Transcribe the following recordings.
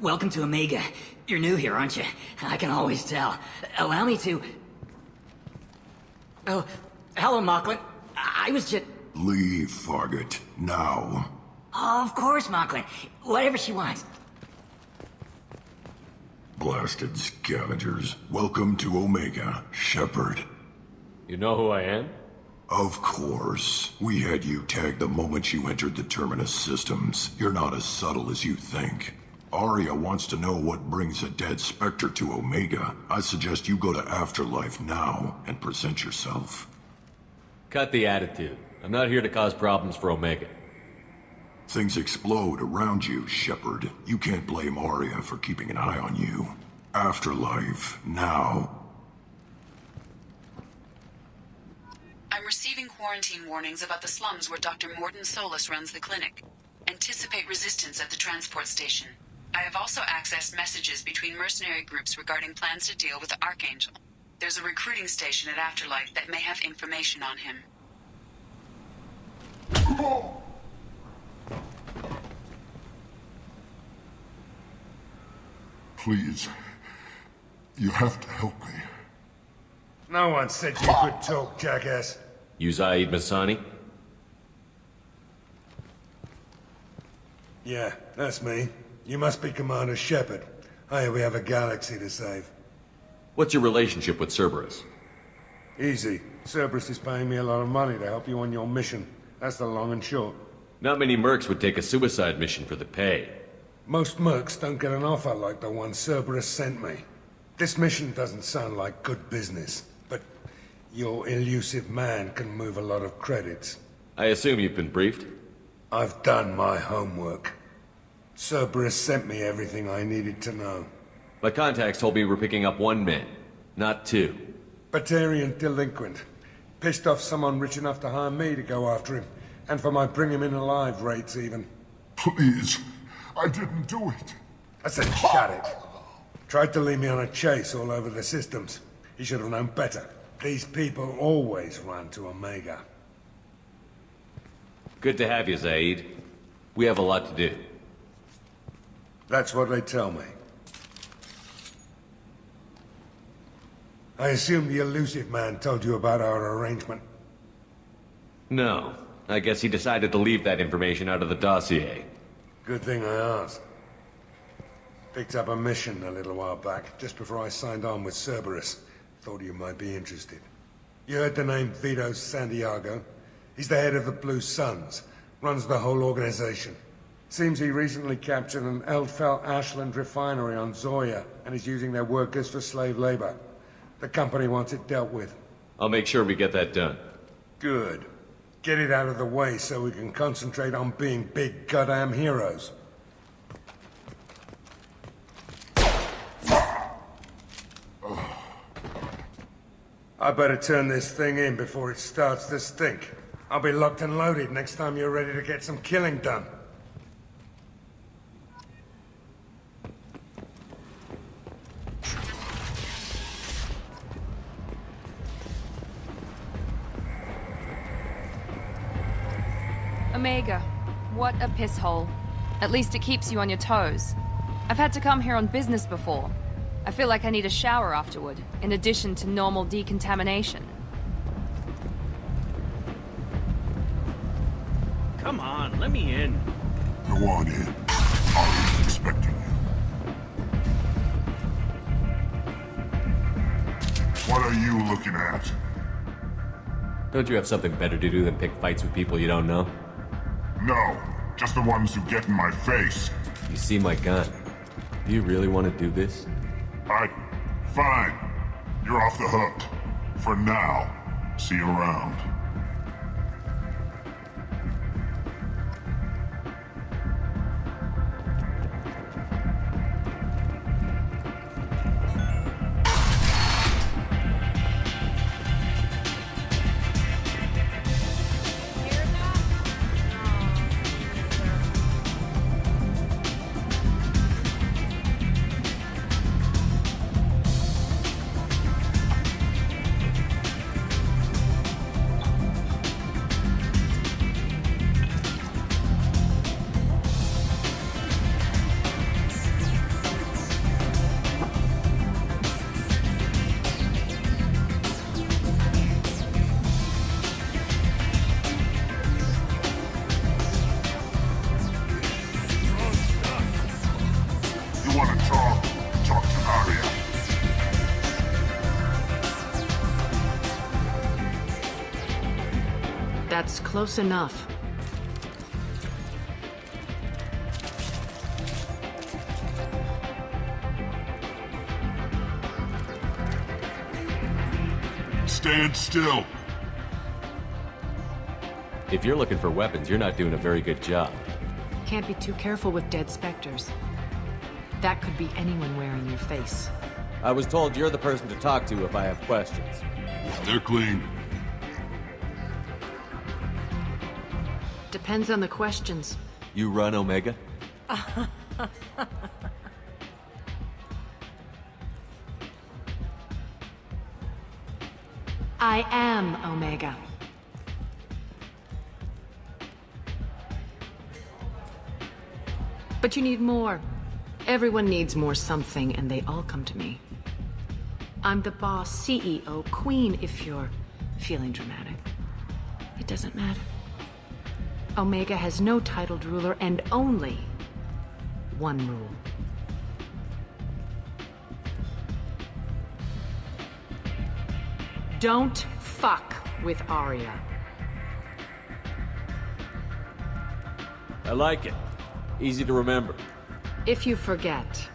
Welcome to Omega. You're new here, aren't you? I can always tell. Allow me to... Oh, hello, Mocklin. I was just... Leave, Fargate. Now. Oh, of course, Mocklin. Whatever she wants. Blasted scavengers. Welcome to Omega, Shepard. You know who I am? Of course. We had you tagged the moment you entered the Terminus systems. You're not as subtle as you think. Aria wants to know what brings a dead Spectre to Omega. I suggest you go to Afterlife now and present yourself. Cut the attitude. I'm not here to cause problems for Omega. Things explode around you, Shepard. You can't blame Aria for keeping an eye on you. Afterlife, now. I'm receiving quarantine warnings about the slums where Dr. Morton Solus runs the clinic. Anticipate resistance at the transport station. I have also accessed messages between mercenary groups regarding plans to deal with the Archangel. There's a recruiting station at Afterlife that may have information on him. Please. You have to help me. No one said you could talk, jackass. You Zaeed Massani? Yeah, that's me. You must be Commander Shepard. Hey, we have a galaxy to save. What's your relationship with Cerberus? Easy. Cerberus is paying me a lot of money to help you on your mission. That's the long and short. Not many mercs would take a suicide mission for the pay. Most mercs don't get an offer like the one Cerberus sent me. This mission doesn't sound like good business, but your elusive man can move a lot of credits. I assume you've been briefed? I've done my homework. Cerberus sent me everything I needed to know. My contacts told me we're picking up one man, not two. Batarian delinquent. Pissed off someone rich enough to hire me to go after him. And for my bring him in alive rates even. Please. I didn't do it. I said shut it. Tried to lead me on a chase all over the systems. He should have known better. These people always run to Omega. Good to have you, Zaeed. We have a lot to do. That's what they tell me. I assume the elusive man told you about our arrangement. No. I guess he decided to leave that information out of the dossier. Good thing I asked. Picked up a mission a little while back, just before I signed on with Cerberus. Thought you might be interested. You heard the name Vito Santiago? He's the head of the Blue Suns, runs the whole organization. Seems he recently captured an Eldfell Ashland refinery on Zoya, and is using their workers for slave labor. The company wants it dealt with. I'll make sure we get that done. Good. Get it out of the way so we can concentrate on being big goddamn heroes. I better turn this thing in before it starts to stink. I'll be locked and loaded next time you're ready to get some killing done. Omega, what a piss hole. At least it keeps you on your toes. I've had to come here on business before. I feel like I need a shower afterward, in addition to normal decontamination. Come on, let me in. Go on in. Aria's expecting you. What are you looking at? Don't you have something better to do than pick fights with people you don't know? No, just the ones who get in my face. You see my gun. Do you really want to do this? Fine. You're off the hook. For now. See you around. That's close enough. Stand still. If you're looking for weapons, you're not doing a very good job. Can't be too careful with dead specters. That could be anyone wearing your face. I was told you're the person to talk to if I have questions. They're clean. Depends on the questions. You run Omega? I am Omega. But you need more. Everyone needs more something, and they all come to me. I'm the boss, CEO, queen, if you're feeling dramatic. It doesn't matter. Omega has no titled ruler and only one rule. Don't fuck with Aria. I like it. Easy to remember. If you forget,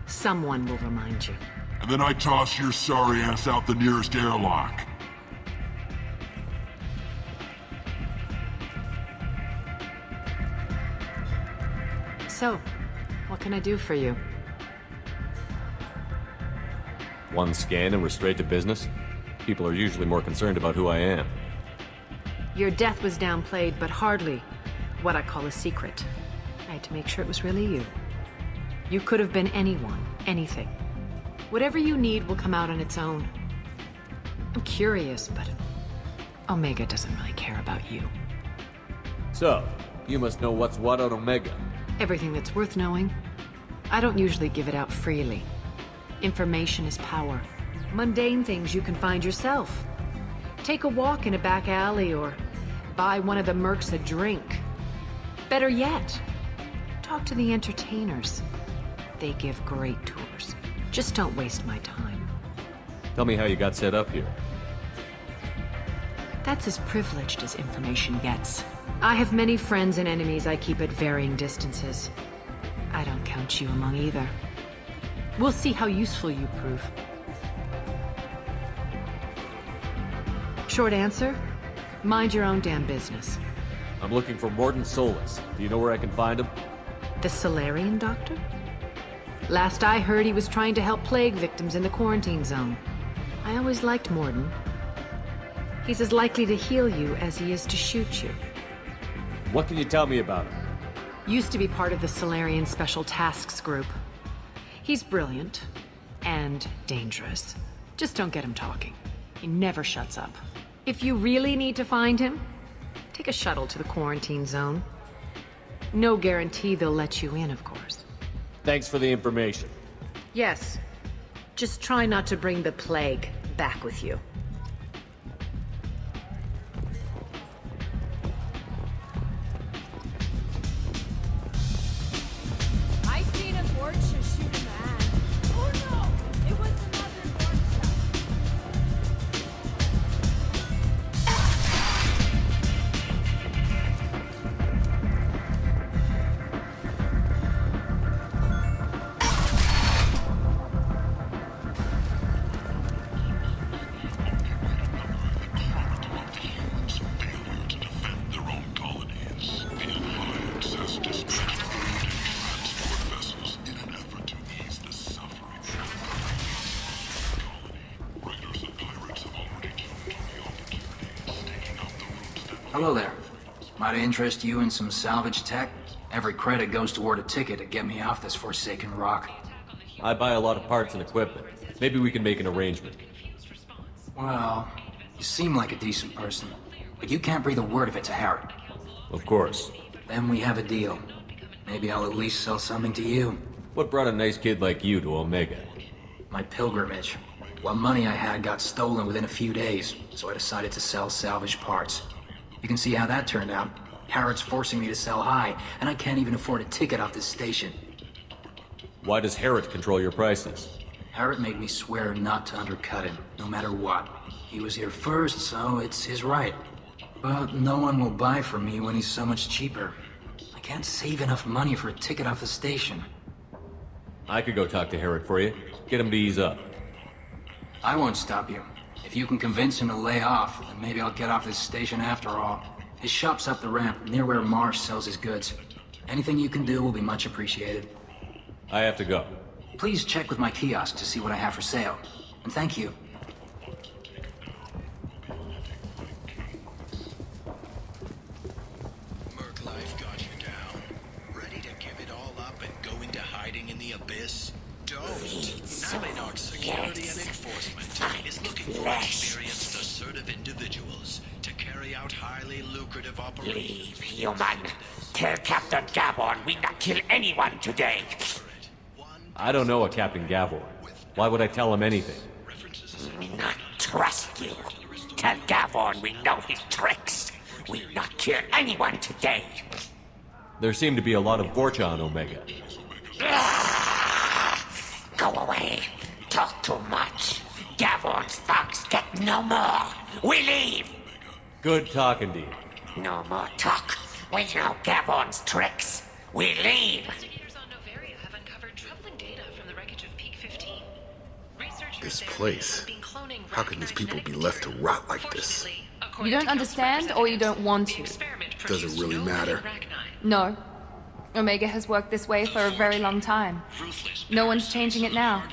someone will remind you. And then I toss your sorry ass out the nearest airlock. So, what can I do for you? One scan and we're straight to business? People are usually more concerned about who I am. Your death was downplayed, but hardly what I call a secret. I had to make sure it was really you. You could have been anyone, anything. Whatever you need will come out on its own. I'm curious, but Omega doesn't really care about you. So, you must know what's what on Omega. Everything that's worth knowing. I don't usually give it out freely. Information is power. Mundane things you can find yourself. Take a walk in a back alley or buy one of the mercs a drink. Better yet, talk to the entertainers. They give great tours. Just don't waste my time. Tell me how you got set up here. That's as privileged as information gets. I have many friends and enemies I keep at varying distances. I don't count you among either. We'll see how useful you prove. Short answer, mind your own damn business. I'm looking for Morden Solus. Do you know where I can find him? The Solarian doctor? Last I heard, he was trying to help plague victims in the quarantine zone. I always liked Morden. He's as likely to heal you as he is to shoot you. What can you tell me about him? Used to be part of the Solarian Special Tasks Group. He's brilliant and dangerous. Just don't get him talking. He never shuts up. If you really need to find him, take a shuttle to the quarantine zone. No guarantee they'll let you in, of course. Thanks for the information. Yes. Just try not to bring the plague back with you. I seen a Gorcha shoot a man. Oh no! It was another Gorcha. Hello there. Might interest you in some salvage tech? Every credit goes toward a ticket to get me off this forsaken rock. I buy a lot of parts and equipment. Maybe we can make an arrangement. Well, you seem like a decent person, but you can't breathe a word of it to Harry. Of course. Then we have a deal. Maybe I'll at least sell something to you. What brought a nice kid like you to Omega? My pilgrimage. What money I had got stolen within a few days, so I decided to sell salvage parts. You can see how that turned out. Harrod's forcing me to sell high, and I can't even afford a ticket off this station. Why does Harrod control your prices? Harrod made me swear not to undercut him, no matter what. He was here first, so it's his right. But no one will buy from me when he's so much cheaper. I can't save enough money for a ticket off the station. I could go talk to Herrick for you. Get him to ease up. I won't stop you. If you can convince him to lay off, then maybe I'll get off this station after all. His shop's up the ramp, near where Marsh sells his goods. Anything you can do will be much appreciated. I have to go. Please check with my kiosk to see what I have for sale. And thank you. Merc life got you down. Ready to give it all up and go into hiding in the abyss? Don't. Naminarch Security and Enforcement is looking for experienced, assertive individuals to carry out highly lucrative operations. Leave, human. Tell Captain Gavon we not kill anyone today. I don't know a Captain Gavor. Why would I tell him anything? We not trust you. Tell Gavon we know his tricks. We not kill anyone today. There seem to be a lot of Vorcha on Omega. Go away. Talk too much. Gavon's thugs get no more. We leave. Good talking to you. No more talk. We know Gavon's tricks. We leave. This place. How can these people be left to rot like this? You don't understand, or you don't want to? Doesn't really matter. No. Omega has worked this way for a very long time. No one's changing it now.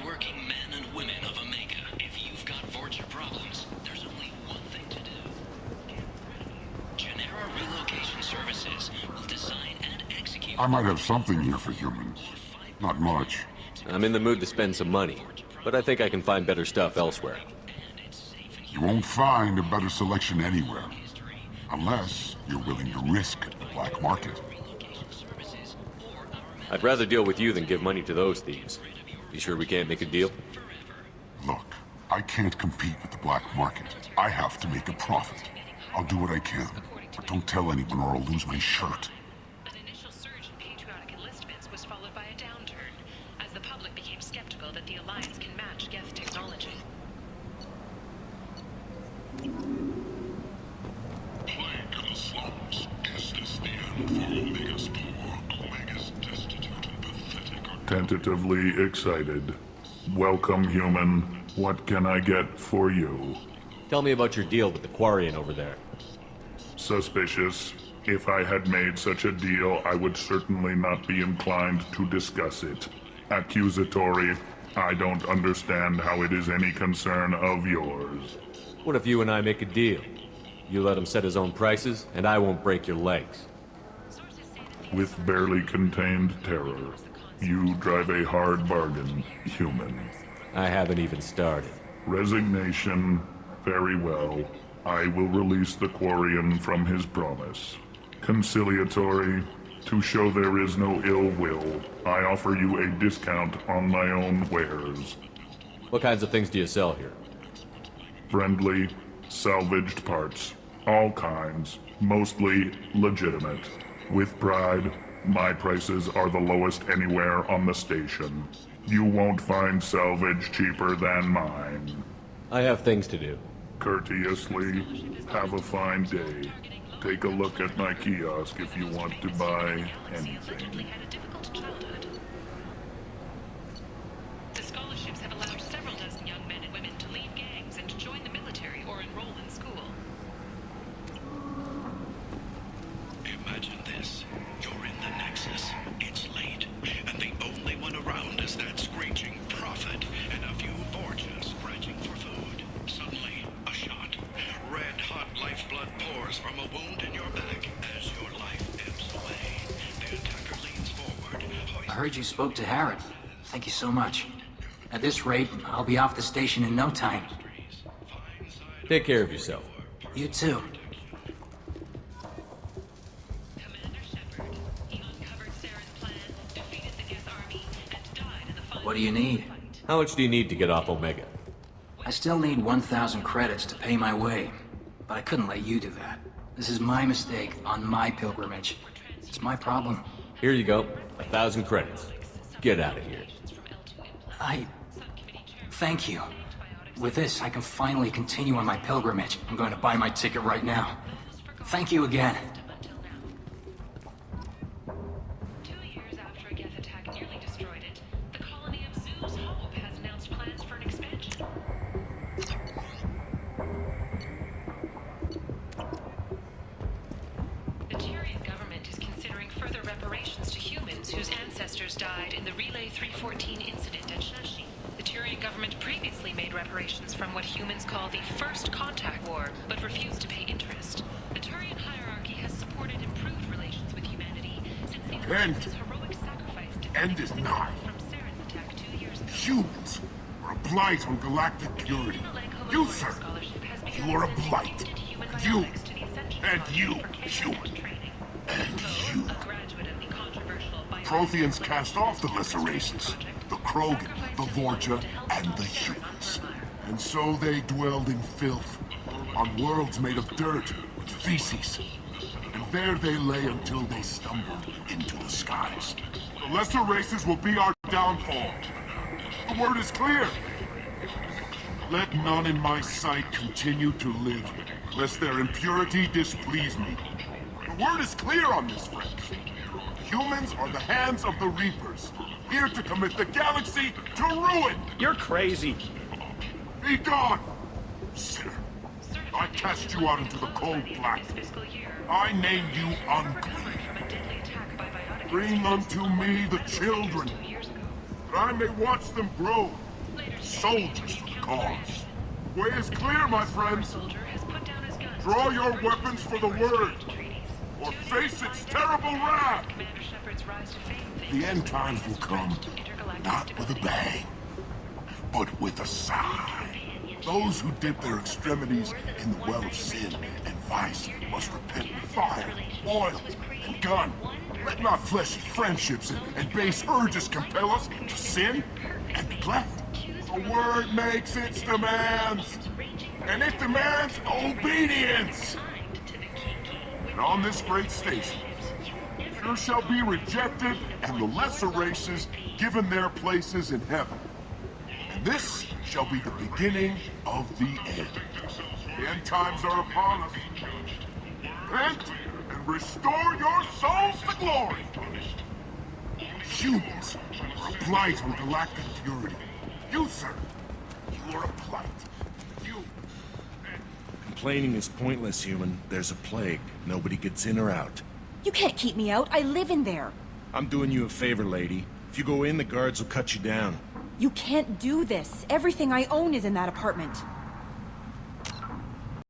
I might have something here for humans. Not much. I'm in the mood to spend some money, but I think I can find better stuff elsewhere. You won't find a better selection anywhere. Unless you're willing to risk the black market. I'd rather deal with you than give money to those thieves. You sure we can't make a deal? Look, I can't compete with the black market. I have to make a profit. I'll do what I can, but don't tell anyone or I'll lose my shirt. Tentatively excited. Welcome, human. What can I get for you? Tell me about your deal with the quarian over there. Suspicious. If I had made such a deal, I would certainly not be inclined to discuss it. Accusatory. I don't understand how it is any concern of yours. What if you and I make a deal? You let him set his own prices, and I won't break your legs. With barely contained terror. You drive a hard bargain, human. I haven't even started. Resignation. Very well. I will release the quarian from his promise. Conciliatory. To show there is no ill will, I offer you a discount on my own wares. What kinds of things do you sell here? Friendly, salvaged parts. All kinds. Mostly legitimate. With pride. My prices are the lowest anywhere on the station. You won't find salvage cheaper than mine. I have things to do. Courteously, have a fine day. Take a look at my kiosk if you want to buy anything. The scholarships have allowed several dozen young men and women to leave gangs and join the military or enroll in school. Imagine this. You're in the Nexus. It's late, and the only one around is that screeching prophet and a few Vorchas scratching for food. Suddenly, a shot. Red-hot lifeblood pours from a wound in your back as your life ebbs away. The attacker leans forward. I heard you spoke to Harrod. Thank you so much. At this rate, I'll be off the station in no time. Take care of yourself. You too. What do you need? How much do you need to get off Omega? I still need 1,000 credits to pay my way, but I couldn't let you do that. This is my mistake on my pilgrimage. It's my problem. Here you go. 1,000 credits. Get out of here. Thank you. With this, I can finally continue on my pilgrimage. I'm going to buy my ticket right now. Thank you again. 2 years after a Geth attack nearly destroyed it, the colony of Zeus Hope has announced plans for an expansion. The Tyrian government is considering further reparations to humans whose ancestors died in the Relay 314 incident at Shashi. The Tyrian government previously made reparations from what humans call the First Contact War, but refused to pay interest. The Turian hierarchy has supported improved relations with humanity since the Alliance's heroic sacrifice End is nigh. from Saren's attack 2 years ago. Humans are a blight on galactic purity. You, sir, you are a blight. You, and you, human. And you. Protheans cast off the lesser races. The Krogan, the Vorja, and the humans. And so they dwelled in filth, on worlds made of dirt, with feces. And there they lay until they stumbled into the skies. The lesser races will be our downfall. The word is clear. Let none in my sight continue to live, lest their impurity displease me. The word is clear on this, friends. Humans are the hands of the Reapers, here to commit the galaxy to ruin! You're crazy. Be gone! Sinner. I cast you out into the cold black. I name you unclean. Bring unto me the children, that I may watch them grow. Soldiers for the cause. The way is clear, my friends. Draw your weapons for the word, or face its terrible wrath. The end times will come, not with a bang, but with a sigh. Those who dip their extremities in the well of sin and vice must repent with fire, oil, and gun. Let not fleshly friendships and base urges compel us to sin and neglect. The word makes its demands, and it demands obedience. And on this great station, there shall be rejected and the lesser races given their places in heaven. And this shall be the beginning of the end. The end times are upon us. Repent and restore your souls to glory. Humans are a blight on galactic purity. You, sir, you are a blight. You. Complaining is pointless, human. There's a plague. Nobody gets in or out. You can't keep me out. I live in there. I'm doing you a favor, lady. If you go in, the guards will cut you down. You can't do this. Everything I own is in that apartment.